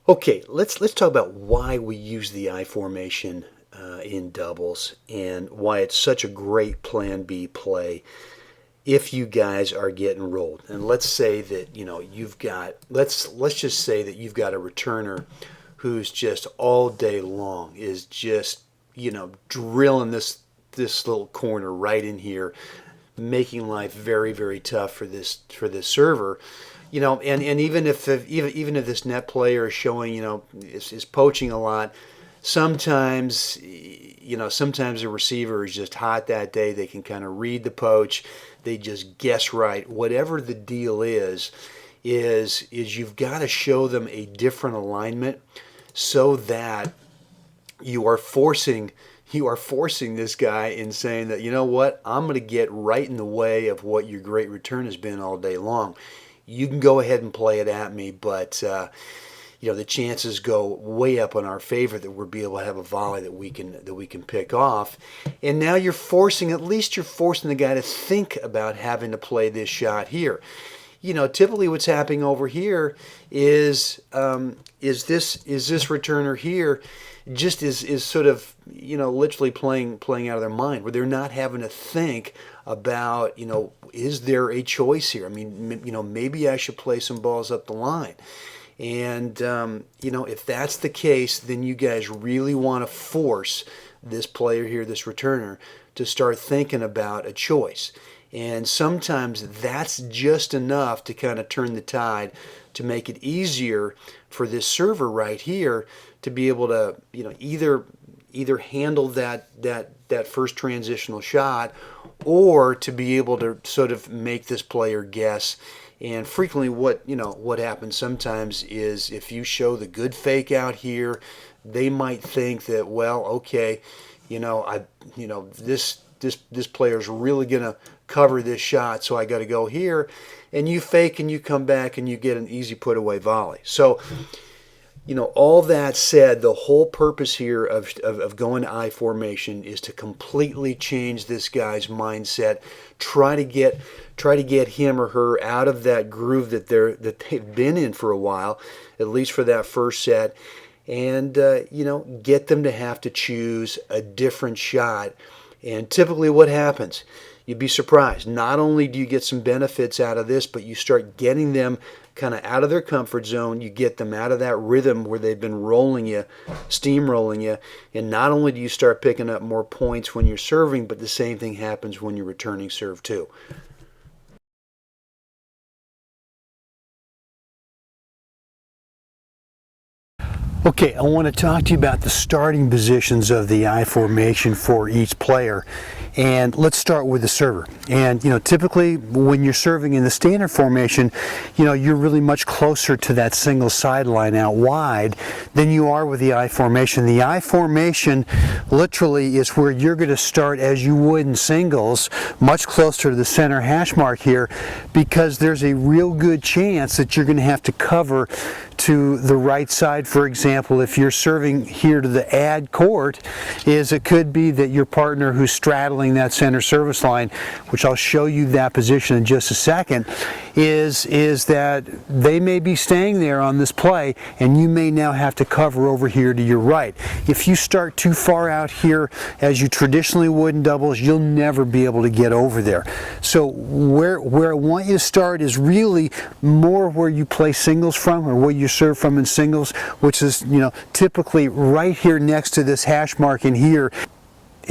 Okay, let's talk about why we use the I formation in doubles and why it's such a great Plan B play if you guys are getting rolled. And let's say that you've got let's just say that you've got a returner who's just all day long is just drilling this little corner right in here, making life very, very tough for this server. And even if this net player is showing, is poaching a lot, sometimes sometimes the receiver is just hot that day. They can kind of read the poach. They just guess right. Whatever the deal is you've got to show them a different alignment so that you are forcing this guy in saying that, you know what, I'm going to get right in the way of what your great return has been all day long. You can go ahead and play it at me, but the chances go way up in our favor that we'll be able to have a volley that we can pick off. And now you're forcing the guy to think about having to play this shot here. Typically what's happening over here is this returner here just is sort of literally playing out of their mind, where they're not having to think about is there a choice here? I mean, maybe I should play some balls up the line. And if that's the case, then you guys really want to force this player here, this returner, to start thinking about a choice. And sometimes that's just enough to kind of turn the tide, to make it easier for this server right here to be able to either handle that first transitional shot, or to be able to sort of make this player guess. And frequently what happens sometimes is if you show the good fake out here, they might think that, well, okay, this player's really going to cover this shot, so I got to go here. And you fake and you come back and you get an easy put away volley. So all that said, the whole purpose here of going to I formation is to completely change this guy's mindset. Try to get him or her out of that groove that they've been in for a while, at least for that first set, and get them to have to choose a different shot. And typically what happens, you'd be surprised. Not only do you get some benefits out of this, but you start getting them kind of out of their comfort zone. You get them out of that rhythm where they've been steamrolling you. And not only do you start picking up more points when you're serving, but the same thing happens when you're returning serve too. Okay, I want to talk to you about the starting positions of the I formation for each player. And let's start with the server. And typically when you're serving in the standard formation, you're really much closer to that single sideline out wide than you are with the I formation. The I formation literally is where you're going to start as you would in singles, much closer to the center hash mark here, because there's a real good chance that you're going to have to cover to the right side. For example, if you're serving here to the ad court, it could be that your partner who's straddling that center service line, which I'll show you that position in just a second, is that they may be staying there on this play, and you may now have to cover over here to your right. If you start too far out here, as you traditionally would in doubles, you'll never be able to get over there. So where I want you to start is really more where you play singles from, or where you serve from in singles, which is typically right here next to this hash mark in here.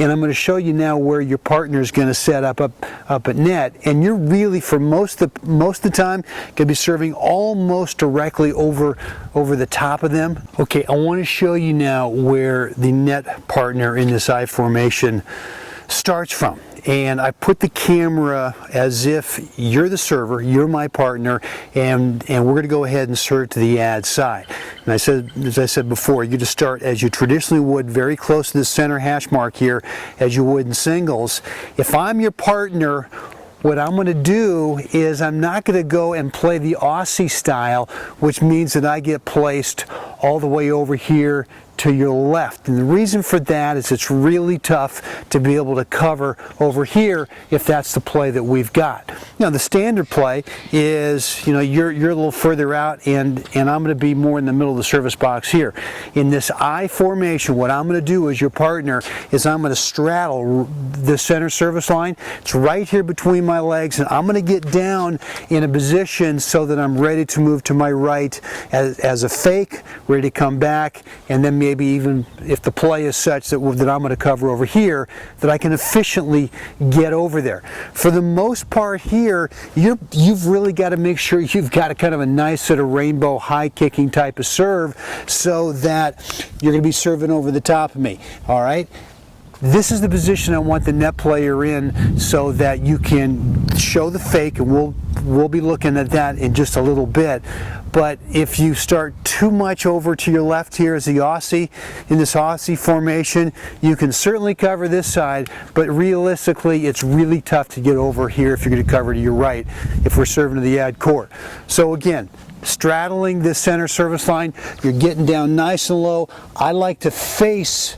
And I'm going to show you now where your partner is going to set up at net, and you're really, for most of the time, going to be serving almost directly over the top of them. Okay, I want to show you now where the net partner in this I formation starts from. And I put the camera as if you're the server, you're my partner, and we're going to go ahead and serve to the ad side. And as I said before, you just start as you traditionally would, very close to the center hash mark here, as you would in singles. If I'm your partner, what I'm going to do is I'm not going to go and play the Aussie style, which means that I get placed all the way over here to your left. And the reason for that is it's really tough to be able to cover over here if that's the play that we've got. Now the standard play is, you know, you're a little further out, and I'm going to be more in the middle of the service box here. In this I formation, what I'm going to do as your partner is I'm going to straddle the center service line. It's right here between my legs, and I'm going to get down in a position so that I'm ready to move to my right as a fake, ready to come back, and then maybe even if the play is such that I'm going to cover over here, that I can efficiently get over there. For the most part here, you've really got to make sure you've got a kind of a nice sort of rainbow high kicking type of serve so that you're going to be serving over the top of me. All right? This is the position I want the net player in so that you can show the fake, and we'll be looking at that in just a little bit. But if you start too much over to your left here as the Aussie, in this Aussie formation, you can certainly cover this side, but realistically it's really tough to get over here if you're going to cover to your right if we're serving to the ad court. So again, straddling this center service line, you're getting down nice and low. I like to face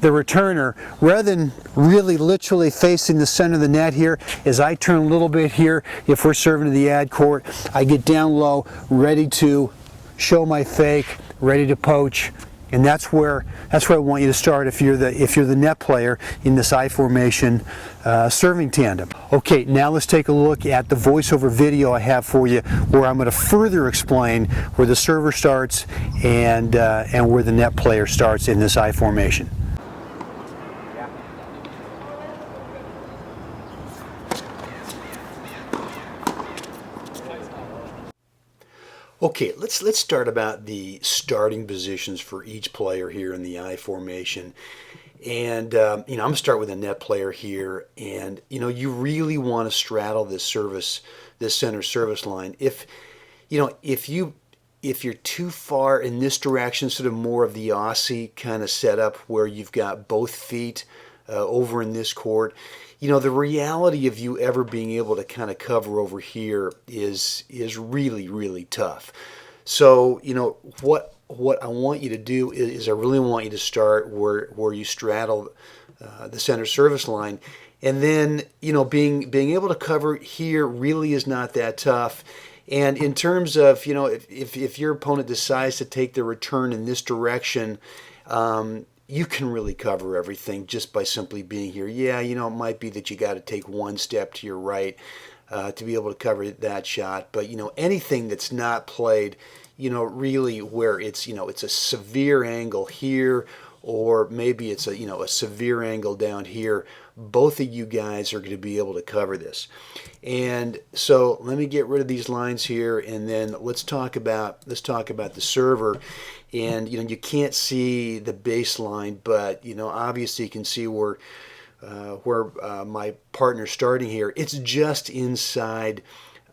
the returner rather than really literally facing the center of the net here. As I turn a little bit here, if we're serving to the ad court, I get down low, ready to show my fake, ready to poach, and that's where I want you to start if you're the net player in this I formation serving tandem. Okay, now let's take a look at the voiceover video I have for you, where I'm going to further explain where the server starts and where the net player starts in this I formation. Okay, let's start about the starting positions for each player here in the I formation. And I'm going to start with a net player here, and you really want to straddle this center service line. If you're too far in this direction, sort of more of the Aussie kind of setup where you've got both feet over in this court, the reality of you ever being able to kind of cover over here is really, really tough. So, what I want you to do is I really want you to start where you straddle the center service line, and then, being able to cover here really is not that tough. And in terms of, if your opponent decides to take the return in this direction, you can really cover everything just by simply being here. Yeah, it might be that you got to take one step to your right to be able to cover that shot. But, anything that's not played, really where it's a severe angle here, or maybe it's a severe angle down here, both of you guys are going to be able to cover this. And so let me get rid of these lines here, and then let's talk about the server. And you can't see the baseline, but obviously you can see where my partner's starting here. It's just inside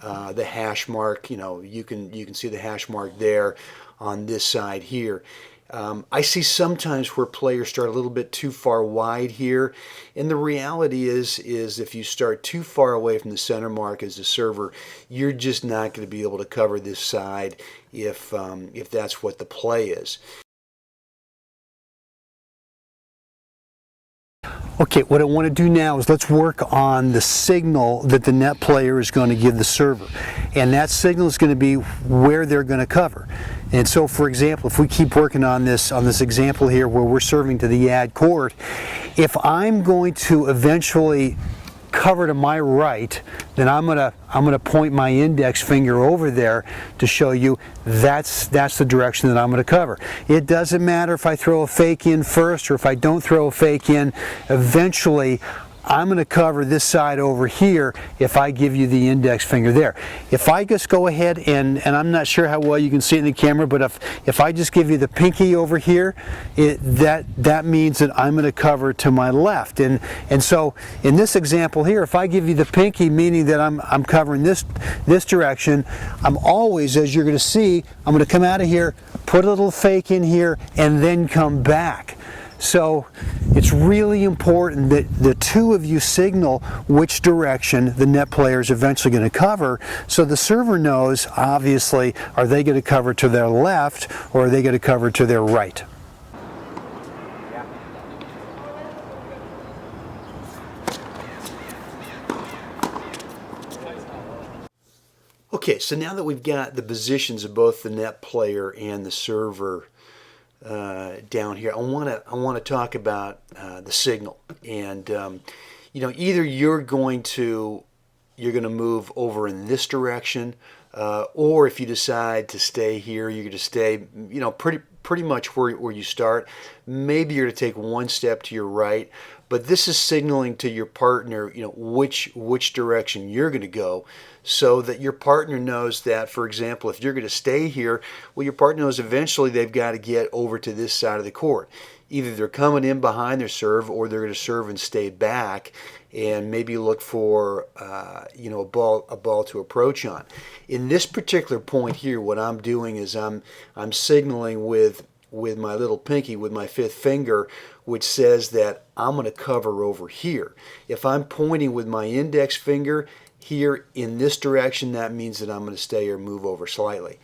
the hash mark. You can see the hash mark there on this side here. I see sometimes where players start a little bit too far wide here, and the reality is if you start too far away from the center mark as a server, you're just not going to be able to cover this side if that's what the play is. Okay, what I want to do now is let's work on the signal that the net player is going to give the server. And that signal is going to be where they're going to cover. And so, for example, if we keep working on this example here where we're serving to the ad court, if I'm going to eventually cover to my right, then I'm gonna point my index finger over there to show you that's the direction that I'm gonna cover. It doesn't matter if I throw a fake in first or if I don't throw a fake in. Eventually I'm going to cover this side over here if I give you the index finger there. If I just go ahead and I'm not sure how well you can see it in the camera, but if I just give you the pinky over here, that means that I'm going to cover to my left. And so in this example here, if I give you the pinky, meaning that I'm covering this direction, I'm always, as you're going to see, I'm going to come out of here, put a little fake in here, and then come back. So it's really important that the two of you signal which direction the net player is eventually going to cover, so the server knows, obviously, are they going to cover to their left or are they going to cover to their right. Okay, so now that we've got the positions of both the net player and the server down here, I want to talk about the signal. And either you're going to move over in this direction, or if you decide to stay here, you're going to stay pretty much where you start. Maybe you're going to take one step to your right, but this is signaling to your partner, which direction you're going to go, so that your partner knows that, for example, if you're going to stay here, well, your partner knows eventually they've got to get over to this side of the court. Either they're coming in behind their serve, or they're going to serve and stay back, and maybe look for a ball to approach on. In this particular point here, what I'm doing is I'm signaling with my little pinky, with my fifth finger, which says that I'm going to cover over here. If I'm pointing with my index finger here in this direction, that means that I'm going to stay or move over slightly.